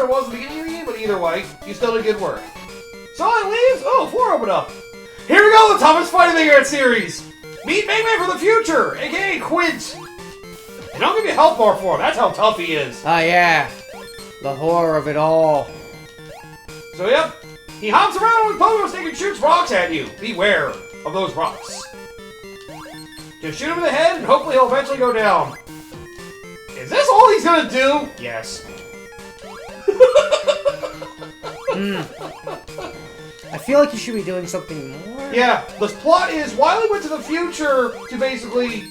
harder it was at the beginning of the game, but either way, you still did good work. So it leaves. Oh, floor opened up. Here we go, the toughest fight in the Garrett series. Meet Mega Man from the future, aka Quint. And I'll give you a health bar for him. That's how tough he is. Oh, yeah. The horror of it all. So, yep. He hops around with pogo stick and shoots rocks at you. Beware of those rocks. Just shoot him in the head and hopefully he'll eventually go down. Is this all he's gonna do? Yes. I feel like you should be doing something more. Yeah, the plot is Wily went to the future to basically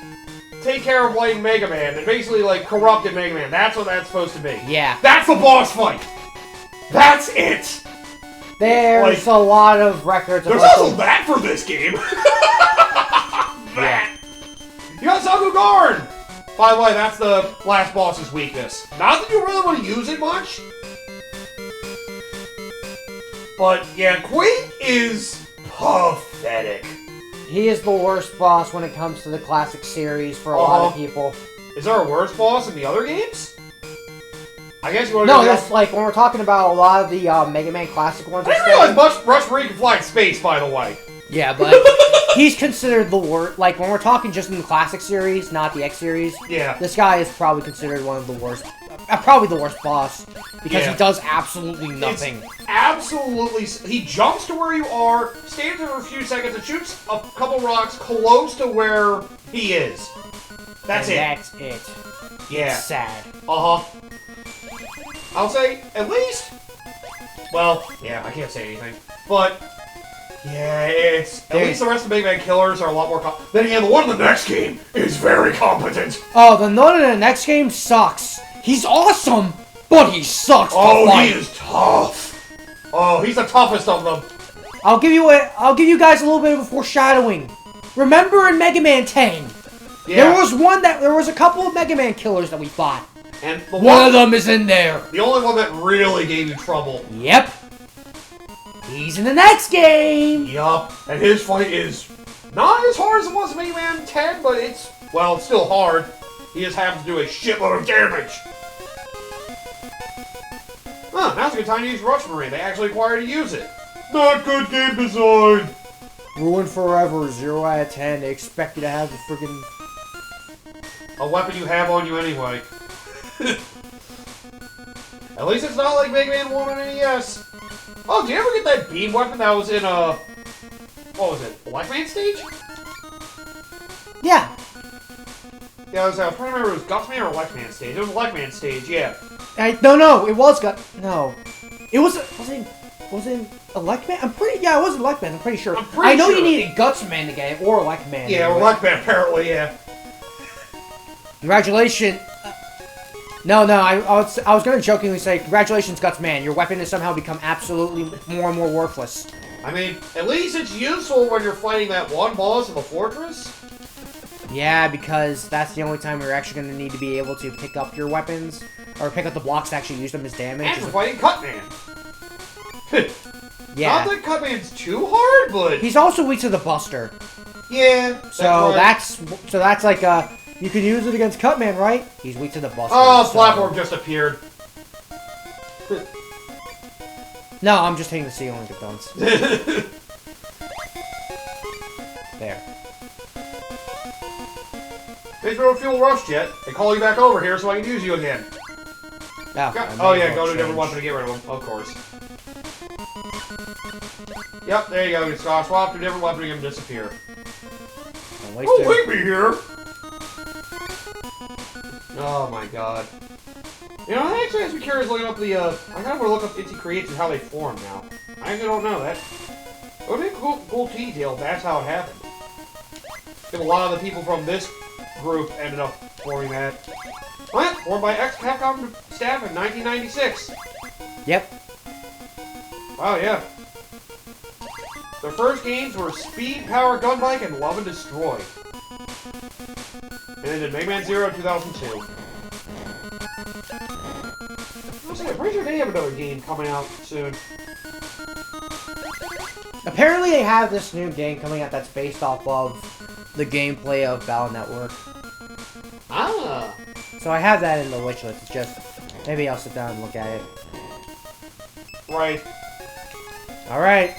take care of Light and Mega Man and basically like corrupted Mega Man. That's what that's supposed to be. Yeah. That's the boss fight. That's it. There's a lot of records. There's also that for this game. That. You got Saku Garn. By the way, that's the last boss's weakness. Not that you really want to use it much. But, yeah, Quint is pathetic. He is the worst boss when it comes to the classic series for a lot of people. Is there a worse boss in the other games? I guess you want to No, that's like when we're talking about a lot of the Mega Man classic ones. I didn't realize Rush Marie can fly in space, by the way. Yeah, but he's considered the worst. Like, when we're talking just in the classic series, not the X series. Yeah. This guy is probably considered one of the worst. Probably the worst boss. Because he does absolutely nothing. It's absolutely. He jumps to where you are, stands there for a few seconds, and shoots a couple rocks close to where he is. That's it. That's it. Yeah. It's sad. Uh-huh. I'll say, at least... Well, yeah, I can't say anything. But, yeah, it's... At least the rest of the Big Man Killers are a lot more... Then again, the one in the next game is very competent. Oh, the one in the next game sucks. He's awesome, but he sucks. Oh, he is tough. Oh, he's the toughest of them. I'll give you guys a little bit of a foreshadowing. Remember in Mega Man 10? Yeah. There was a couple of Mega Man killers that we fought. And one of them is in there. The only one that really gave you trouble. Yep. He's in the next game. Yup. And his fight is not as hard as it was in Mega Man 10, but it's still hard. He just happens to do a shitload of damage. Huh, now's a good time to use Rush Marine. They actually require you to use it. Not good game design. Ruined forever. 0 out of 10. They expect you to have the friggin' a weapon you have on you anyway. At least it's not like Mega Man 1 on NES. Oh, did you ever get that beam weapon that was in what was it? Black Man stage? Yeah. Yeah, I was trying to remember if it was Gutsman or Black Man stage. It was Black Man stage, yeah. No, it was No. It was it Electman? Yeah, it was Electman, I'm pretty sure. I know you needed Gutsman to get it, or Electman. Yeah, or Electman apparently, yeah. Congratulations. No, I was going to jokingly say, congratulations, Gutsman. Your weapon has somehow become absolutely more and more worthless. I mean, at least it's useful when you're fighting that one boss of the fortress. Yeah, because that's the only time you're actually going to need to be able to pick up your weapons, or pick up the blocks to actually use them as damage. And for fighting Cutman. Yeah. Not that Cutman's too hard, but... He's also weak to the Buster. Yeah, that's like you could use it against Cutman, right? He's weak to the Buster. Oh, platform just appeared. No, I'm just hitting the ceiling to bounce. There. They throw a fuel rush jet and call you back over here so I can use you again. Oh yeah, go to a different weapon to get rid of them, of course. Yep, there you go. You swap to a different weapon and get them disappear. Oh, wait me here! Oh my god. You know, I actually have to be curious looking up the, I kind of want to look up Itzy Creates and how they form now. I actually don't know that. It would be a cool detail if that's how it happened. If a lot of the people from this group ended up forming that. Well, formed by ex-Capcom staff in 1996. Yep. Wow, yeah. Their first games were Speed, Power, Gunbike, and Love and Destroy. And then did Mega Man Zero 2002. I'm pretty sure they have another game coming out soon. Apparently they have this new game coming out that's based off of the gameplay of Battle Network. Ah. So I have that in the wish list. It's just, maybe I'll sit down and look at it. Right. Alright.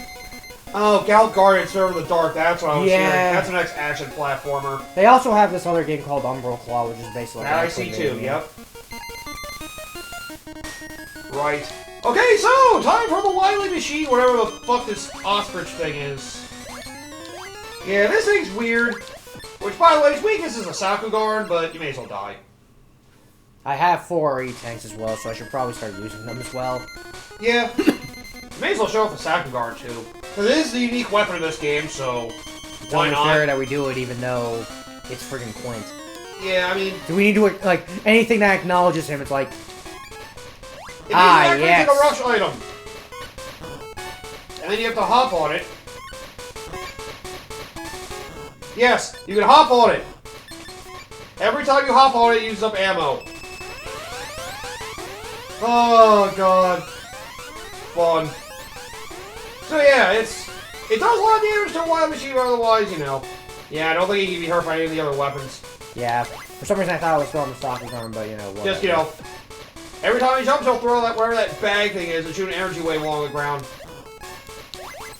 Oh, Gal Guardian Server of the Dark, that's what I was hearing. Yeah. That's the next action platformer. They also have this other game called Umbral Claw, which is basically like That I see too, yep. Right. Okay, so, time for the Wily machine, whatever the fuck this ostrich thing is. Yeah, this thing's weird. Which, by the way, its weakness is a Sakugarn, but you may as well die. I have 4 E-Tanks as well, so I should probably start using them as well. Yeah. You may as well show off the Sakugarn, too. Because it is the unique weapon in this game, so It's why only not? fair that we do it even though it's friggin' Quint. Yeah, I mean... Do we need to, like, anything that acknowledges him, it's like... It means yes. a rush item. And then you have to hop on it. Yes, you can hop on it. Every time you hop on it, it uses up ammo. Oh, God. Fun. So, yeah, it does a lot of damage to a wild machine, but otherwise, you know. Yeah, I don't think he can be hurt by any of the other weapons. Yeah. For some reason I thought I was throwing the stock arm, but, you know, whatever. Just, you know, every time he jumps, he'll throw that, whatever that bag thing is, and shoot an energy wave along the ground.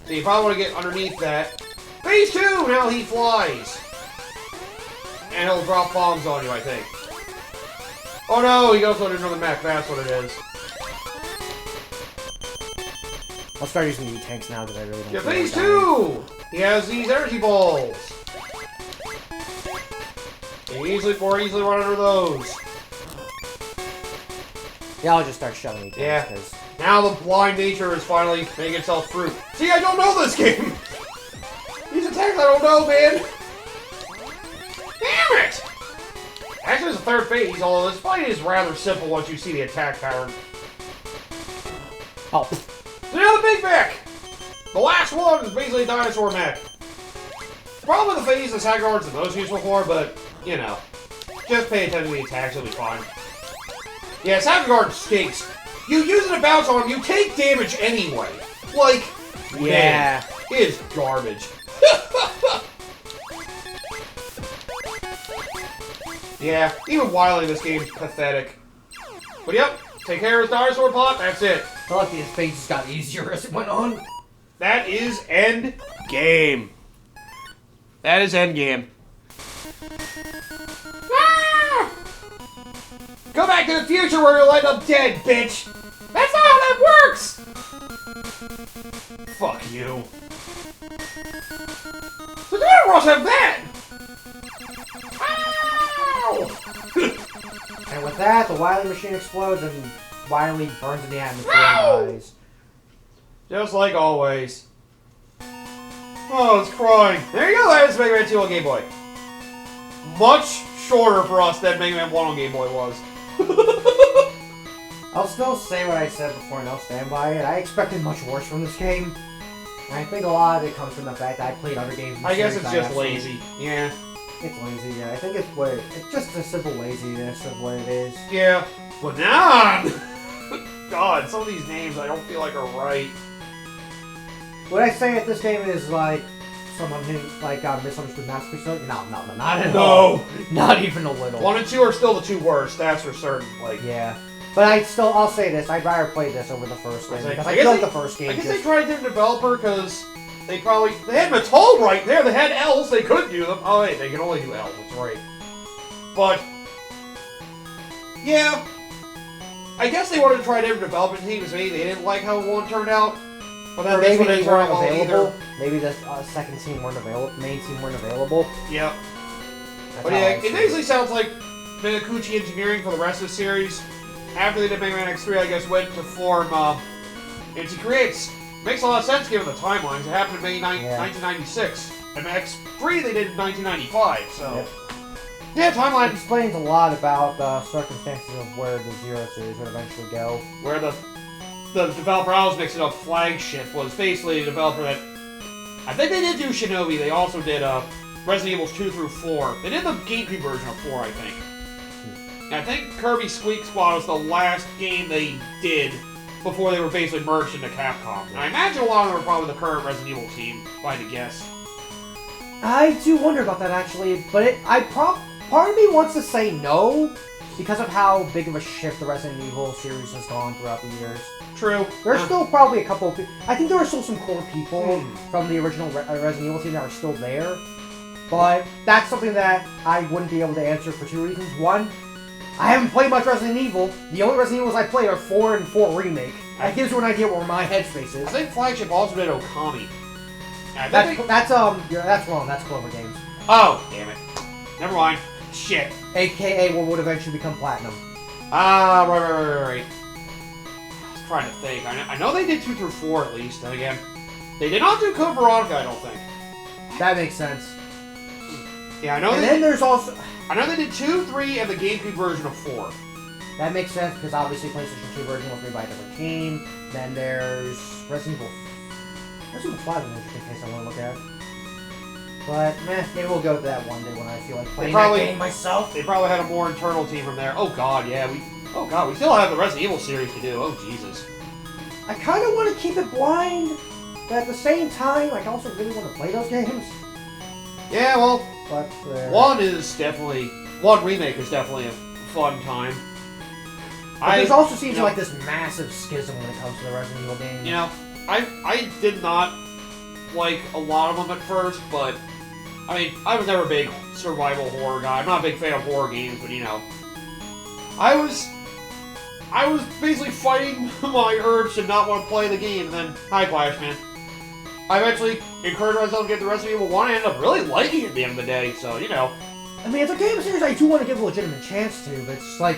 So you probably want to get underneath that. Phase 2! Now he flies! And he'll drop bombs on you, I think. Oh no, he goes on another mech, that's what it is. I'll start using the E-Tanks now that I really don't Yeah, feel phase like 2! He has these energy balls. You can more easily run under those. Yeah, I'll just start shoving E-Tanks, Yeah. because... Now the blind nature is finally making itself fruit. See, I don't know this game! These attacks I don't know, man! Damn it! Actually, it's a third phase, although this fight is rather simple once you see the attack pattern. Oh. So now the big mech! The last one is basically a dinosaur mech. Probably the phase the Sakugarn's the most useful for, but, you know. Just pay attention to the attacks, it'll be fine. Yeah, Sakugarn stinks. You use it to bounce on him, you take damage anyway. Like, Yeah. man, it is garbage. Yeah, even Wily in this game is pathetic. But yep, take care of his dinosaur pot, that's it. I feel like his face just got easier as it went on. That is end game. That is end game. Ah! Go back to the future where you'll end up dead, bitch! That's not how that works! Fuck you. So the other worlds have that! Ow! And with that, the Wily machine explodes and Wily burns in the atmosphere No! and dies. Just like always. Oh, it's crying. There you go, that is Mega Man 2 on Game Boy. Much shorter for us than Mega Man 1 on Game Boy was. I'll still say what I said before and I'll stand by it. I expected much worse from this game. And I think a lot of it comes from the fact that I played other games in the I guess series it's I just absolutely- lazy. Yeah. It's lazy, yeah. I think it's what it's just a simple laziness of what it is. Yeah. But now, God, some of these names I don't feel like are right. Would I say that this game is like someone who like misunderstood masterpiece? No, not at No. all. Not even a little. 1 and 2 are still the two worst, that's for certain. Like, Yeah. But I'll say this, I'd rather play this over the first game, because I feel like the first game I guess just... they tried a different developer because they had Mattel right there. They had L's. They could do them. Oh wait, they can only do L's. That's right. But yeah, I guess they wanted to try a different development team because maybe they didn't like how one turned out. But then Or this maybe one they didn't turn weren't out well available. either. Maybe the second team weren't available. Main team weren't available. Yep. That's But how yeah, I it see basically sounds like Minakuchi Engineering for the rest of the series. After they did Mega Man X3, I guess went to form NC Creates. Makes a lot of sense given the timelines. It happened in May 1996. And X3 they did in 1995, so... Yep. Yeah, It timeline explains a lot about the circumstances of where the Zero series would eventually go. where the developer I was mixing up, Flagship, was basically a developer that... I think they did do Shinobi. They also did Resident Evil 2 through 4. They did the GameCube version of 4, I think. And I think Kirby Squeak Squad was the last game they did before they were basically merged into Capcom. And I imagine a lot of them are probably the current Resident Evil team, if I had to guess. I do wonder about that actually, but part of me wants to say no, because of how big of a shift the Resident Evil series has gone throughout the years. True. There's still probably a couple of I think there are still some core people from the original Resident Evil team that are still there. But that's something that I wouldn't be able to answer for two reasons. One, I haven't played much Resident Evil. The only Resident Evils I played are 4 and 4 Remake. That gives you an idea where my headspace is. I think Flagship also did Okami. That's wrong. That's Clover Games. Oh, damn it. Never mind. Shit. AKA what would eventually become Platinum. Ah, right. I was trying to think. I know they did 2 through 4 at least. And again, they did not do Code Veronica, I don't think. That makes sense. Yeah, I know. And then there's also... I know they did 2, 3, and the GameCube version of 4. That makes sense, because obviously PlayStation 2 version was made by a different team. Then there's Resident Evil 5 is an interesting case I want to look at. But, maybe we'll go to that one day when I feel like playing that game myself. They probably had a more internal team from there. Oh god, yeah, we still have the Resident Evil series to do. Oh, Jesus. I kind of want to keep it blind, but at the same time, I also really want to play those games. Yeah, well, but one remake is definitely a fun time. But there also seems like this massive schism when it comes to the Resident Evil games. You know, I did not like a lot of them at first, but I mean, I was never a big survival horror guy. I'm not a big fan of horror games, but you know, I was basically fighting my urge to not want to play the game, and then hi Clash, man. I eventually encouraged myself to get the Resident Evil 1 and ended up really liking it at the end of the day, so, you know. I mean, it's a game series I do want to give a legitimate chance to, but it's like...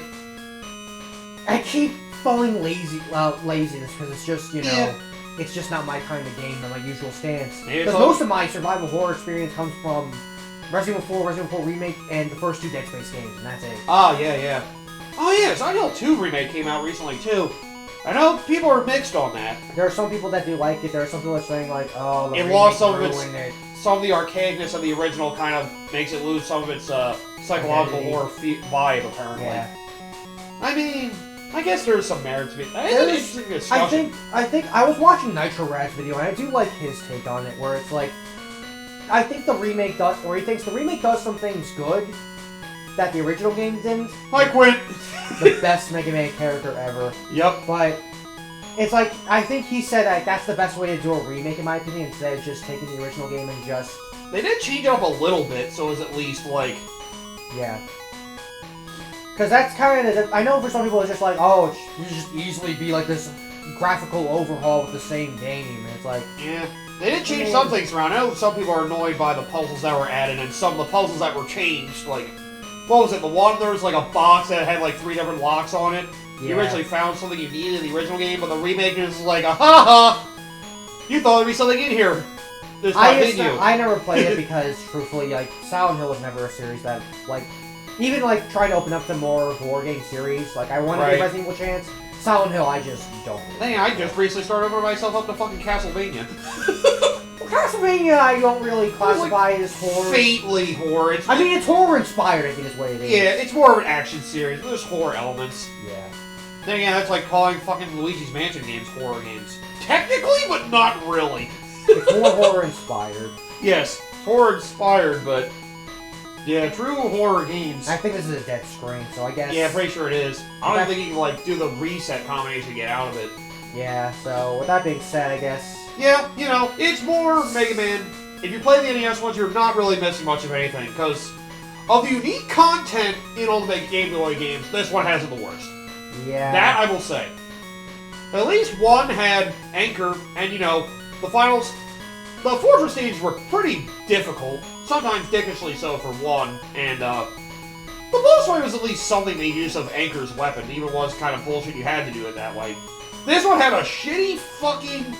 I keep falling laziness, because it's just, you know, it's just not my kind of game, not my usual stance. Because most of my survival horror experience comes from Resident Evil 4, Resident Evil 4 Remake, and the first 2 Dead Space games, and that's it. Oh, yeah. Oh, yeah, Silent Hill 2 Remake came out recently, too. I know people are mixed on that. There are some people that do like it. There are some people that are saying like, "Oh, the it lost some of the archaicness of the original. Kind of makes it lose some of its psychological horror vibe. Apparently, yeah. I mean, I guess there's some merit to it. It's an interesting discussion. I think I was watching Nitro Rad's video, and I do like his take on it, where it's like, I think the remake does, or he thinks the remake does some things good that the original game didn't. Hi, Quint. The best Mega Man character ever. Yep. But it's like, I think he said that that's the best way to do a remake, in my opinion, instead of just taking the original game and just... They did change it up a little bit, so it was at least, like... Yeah. Because that's kind of... I know for some people it's just like, oh, it should just easily be like this graphical overhaul with the same game. And it's like... Yeah. They did change some things around. I know some people are annoyed by the puzzles that were added, and some of the puzzles that were changed, like... What was it? The one, there was like a box that had like 3 different locks on it. Yeah. You originally found something you needed in the original game, but the remake is like, ha! You thought there'd be something in here. There's not, didn't you? I never played it because, truthfully, like, Silent Hill was never a series that, like, even like trying to open up to more horror game series, like, I wanted to give Resident Evil a chance. Silent Hill, I just don't. Dang, I just recently started opening myself up to fucking Castlevania. Castlevania, I don't really classify it as horror. Faintly horror. I mean, it's horror-inspired, I think is what it is. Yeah, it's more of an action series, but there's horror elements. Yeah. Then again, that's like calling fucking Luigi's Mansion games horror games. Technically, but not really. It's more horror-inspired. Yes, horror-inspired, but... Yeah, true horror games. I think this is a dead screen, so I guess... Yeah, pretty sure it is. I don't think you can, like, do the reset combination to get out of it. Yeah, so with that being said, I guess... Yeah, you know, it's more Mega Man. If you play the NES ones, you're not really missing much of anything, because of the unique content in all the Game Boy games, this one has it the worst. Yeah. That I will say. At least one had Anchor, and, you know, the finals... The Fortress stages were pretty difficult, sometimes dickishly so for one, and, the boss fight was at least something they used of Anchor's weapon, even was kind of bullshit you had to do it that way. This one had a shitty fucking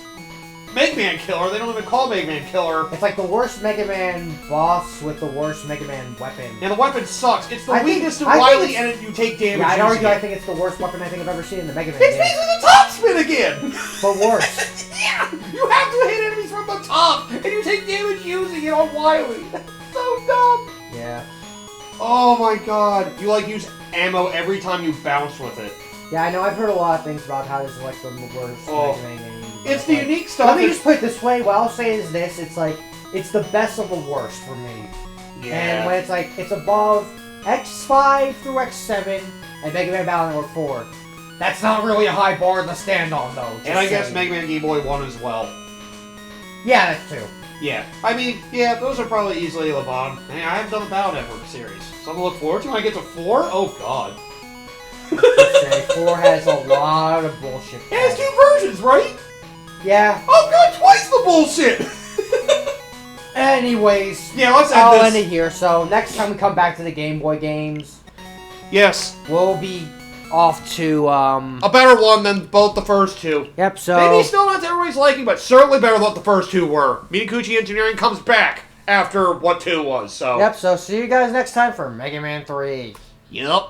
Mega Man killer. They don't even call Mega Man killer. It's like the worst Mega Man boss with the worst Mega Man weapon. And the weapon sucks. It's the weakest to Wily, and you take damage. Yeah, I'd argue I think it's the worst weapon I think I've ever seen in the Mega Man game. It's basically the top spin again! But worse. Yeah! You have to hit enemies from the top, and you take damage using it on Wily. That's so dumb. Yeah. Oh my god. You, like, use ammo every time you bounce with it. Yeah, I know. I've heard a lot of things about how this is like the worst Mega Man game. It's the unique stuff. Let me just put it this way. What I'll say is this: it's like it's the best of the worst for me. Yeah. And when it's like it's above X5 through X7, and Mega Man Battle Network 4. That's not really a high bar to stand on, though. And I guess Mega Man Game Boy 1 as well. Yeah, that's 2. Yeah. I mean, yeah, those are probably easily the bottom. Hey, I haven't done the Battle Network series. Something to look forward to when I get to 4? Oh, God. 4 has a lot of bullshit. It has 2 versions, right? Yeah. Oh, God, twice the bullshit! Anyways, yeah, let's end I'll this. end it here. So next time we come back to the Game Boy games, yes, we'll be off to a better one than both the first 2. Yep. So maybe still not to everybody's liking, but certainly better than what the first 2 were. Mitakuchi Engineering comes back after what 2 was. So yep. So see you guys next time for Mega Man 3. Yep.